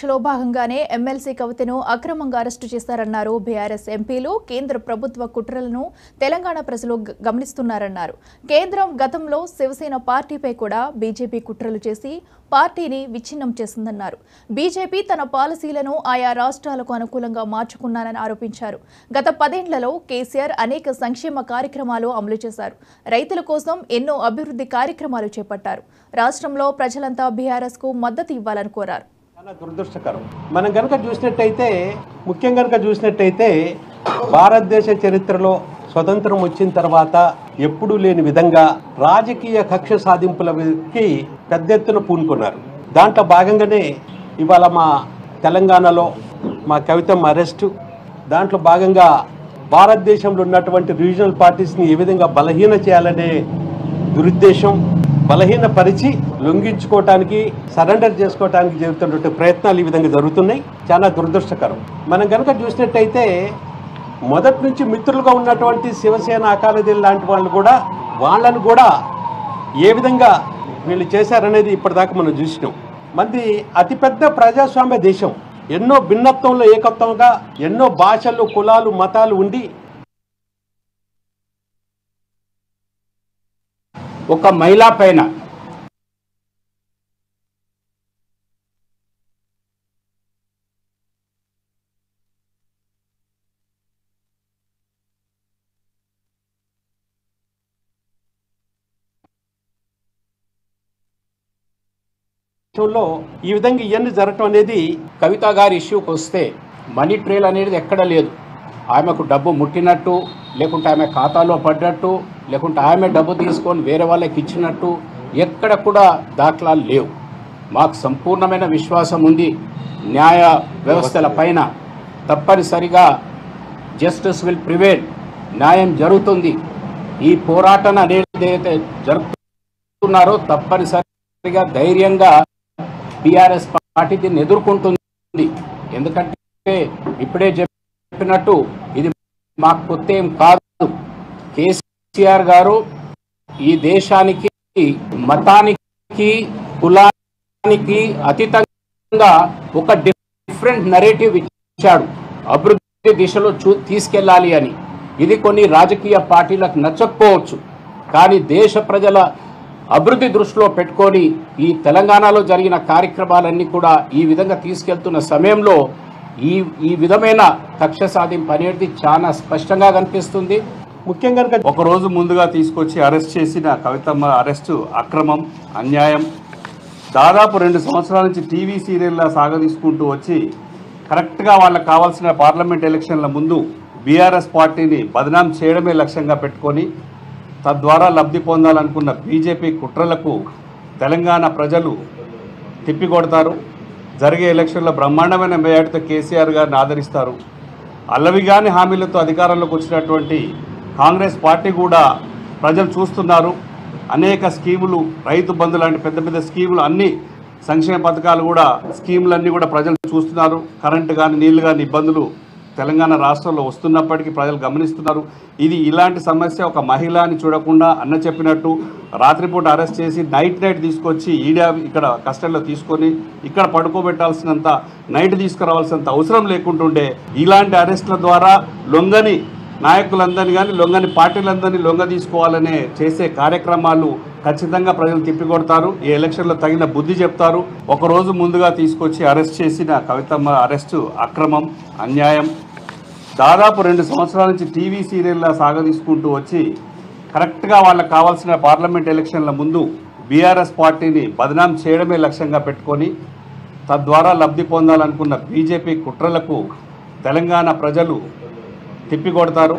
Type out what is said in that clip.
దీక్షలో భాగంగానే ఎమ్మెల్సీ కవితను అక్రమంగా అరెస్టు చేశారన్నారు బీఆర్ఎస్ ఎంపీలు. కేంద్ర ప్రభుత్వ కుట్రలను తెలంగాణ ప్రజలు గమనిస్తున్నారన్నారు. కేంద్రం గతంలో శివసేన పార్టీపై కూడా బీజేపీ కుట్రలు చేసి పార్టీని విచ్ఛిన్నం చేసిందన్నారు. బీజేపీ తన పాలసీలను ఆయా రాష్ట్రాలకు అనుకూలంగా మార్చుకున్నారని ఆరోపించారు. గత 10 ఏళ్లలో కేసీఆర్ అనేక సంక్షేమ కార్యక్రమాలు అమలు చేశారు. రైతుల కోసం ఎన్నో అభివృద్ధి కార్యక్రమాలు చేపట్టారు. రాష్ట్రంలో ప్రజలంతా బీఆర్ఎస్ కు మద్దతు ఇవ్వాలని కోరారు. చాలా దురదృష్టకరం. మనం గనక చూసినట్టయితే భారతదేశ చరిత్రలో స్వతంత్రం వచ్చిన తర్వాత ఎప్పుడూ లేని విధంగా రాజకీయ కక్ష సాధింపులకి పెద్ద ఎత్తున పూనుకున్నారు. దాంట్లో భాగంగానే ఇవాళ మా తెలంగాణలో మా కవితమ్మ అరెస్టు, దాంట్లో భాగంగా భారతదేశంలో ఉన్నటువంటి రీజనల్ పార్టీస్ని ఏ విధంగా బలహీన చేయాలనే దురుద్దేశం, బలహీనపరిచి లొంగించుకోవటానికి, సరెండర్ చేసుకోవటానికి జరుగుతున్నటువంటి ప్రయత్నాలు ఈ విధంగా జరుగుతున్నాయి. చాలా దురదృష్టకరం. మనం కనుక చూసినట్టయితే మొదటి నుంచి మిత్రులుగా ఉన్నటువంటి శివసేన, అకాలీదళ్ లాంటి వాళ్ళను కూడా ఏ విధంగా వీళ్ళు చేశారనేది ఇప్పటిదాకా మనం చూసినాం. మంది అతిపెద్ద ప్రజాస్వామ్య దేశం, ఎన్నో భిన్నత్వంలో ఏకత్వంగా ఎన్నో భాషలు, కులాలు, మతాలు ఉండి ఒక మహిళ పైన ఈ విధంగా ఇవన్నీ జరగటం అనేది, కవిత గారి ఇష్యూకి వస్తే మనీ ట్రేల్ అనేది ఎక్కడ లేదు. ఆమెకు డబ్బు ముట్టినట్టు, లేకుంటే ఆమె ఖాతాలో పడ్డట్టు, లేకుంటే ఆమె డబ్బు తీసుకొని వేరే వాళ్ళకి ఇచ్చినట్టు ఎక్కడ కూడా దాఖలాలు లేవు. మాకు సంపూర్ణమైన విశ్వాసం ఉంది. న్యాయ వ్యవస్థల పైన తప్పనిసరిగా జస్టిస్ విల్ ప్రివేల్, న్యాయం జరుగుతుంది. ఈ పోరాటం అనేది ఏదైతే జరుపుతున్నారో తప్పనిసరిగా ధైర్యంగా బీఆర్ఎస్ పార్టీ దీన్ని ఎదుర్కొంటుంది. ఎందుకంటే ఇప్పుడే చెప్పినట్టు ఇది మాకు కొత్త ఏం కాదు. కేసీఆర్ గారు ఈ దేశానికి మతానికి, కులానికి అతీతంగా ఒక డిఫరెంట్ నరేటివ్ ఇచ్చాడు. అభివృద్ధి దిశలో తీసుకెళ్ళాలి అని. ఇది కొన్ని రాజకీయ పార్టీలకు నచ్చకపోవచ్చు, కానీ దేశ ప్రజల అభివృద్ధి దృష్టిలో పెట్టుకొని ఈ తెలంగాణలో జరిగిన కార్యక్రమాలన్నీ కూడా ఈ విధంగా తీసుకెళ్తున్న సమయంలో ఈ విధమైన కక్ష సాధింపు అనేది చాలా స్పష్టంగా కనిపిస్తుంది. ముఖ్యంగా ఒక రోజు ముందుగా తీసుకొచ్చి అరెస్ట్ చేసిన కవితమ్మ అరెస్టు అక్రమం, అన్యాయం. దాదాపు 2 సంవత్సరాల నుంచి టీవీ సీరియల్లా సాగదీసుకుంటూ వచ్చి కరెక్ట్గా వాళ్ళకి కావాల్సిన పార్లమెంట్ ఎలక్షన్ల ముందు బీఆర్ఎస్ పార్టీని బదనాం చేయడమే లక్ష్యంగా పెట్టుకొని తద్వారా లబ్ధి పొందాలనుకున్న బీజేపీ కుట్రలకు తెలంగాణ ప్రజలు తిప్పికొడతారు. జరిగే ఎలక్షన్లో బ్రహ్మాండమైన మేయాటితో కేసీఆర్ గారిని ఆదరిస్తారు. అల్లవిగాని హామీలతో అధికారంలోకి వచ్చినటువంటి కాంగ్రెస్ పార్టీ కూడా ప్రజలు చూస్తున్నారు. అనేక స్కీములు, రైతు బంధు లాంటి పెద్ద పెద్ద స్కీములు, అన్ని సంక్షేమ పథకాలు కూడా, స్కీములన్నీ కూడా ప్రజలు చూస్తున్నారు. కరెంటు కానీ, నీళ్లు కానీ ఇబ్బందులు తెలంగాణ రాష్ట్రంలో వస్తున్నప్పటికీ ప్రజలు గమనిస్తున్నారు. ఇది ఇలాంటి సమస్య ఒక మహిళ అని చూడకుండా అన్న చెప్పినట్టు రాత్రిపూట అరెస్ట్ చేసి నైట్ తీసుకొచ్చి ఇక్కడ కస్టడీలో తీసుకొని ఇక్కడ పడుకోబెట్టాల్సినంత, నైట్ తీసుకురావాల్సినంత అవసరం లేకుంటుండే ఇలాంటి అరెస్టుల ద్వారా లొంగని నాయకులందరినీ కానీ, లొంగని పార్టీలందరినీ లొంగ తీసుకోవాలనే చేసే కార్యక్రమాలు ఖచ్చితంగా ప్రజలు తిప్పికొడతారు. ఈ ఎలక్షన్లో తగిన బుద్ధి చెప్తారు. ఒక రోజు ముందుగా తీసుకొచ్చి అరెస్ట్ చేసిన కవితమ్మ అరెస్టు అక్రమం, అన్యాయం. దాదాపు 2 సంవత్సరాల నుంచి టీవీ సీరియల్లా సాగదీసుకుంటూ వచ్చి కరెక్ట్గా వాళ్ళకి కావాల్సిన పార్లమెంట్ ఎలక్షన్ల ముందు బీఆర్ఎస్ పార్టీని బదనాం చేయడమే లక్ష్యంగా పెట్టుకొని తద్వారా లబ్ధి పొందాలనుకున్న బీజేపీ కుట్రలకు తెలంగాణ ప్రజలు తిప్పికొడతారు.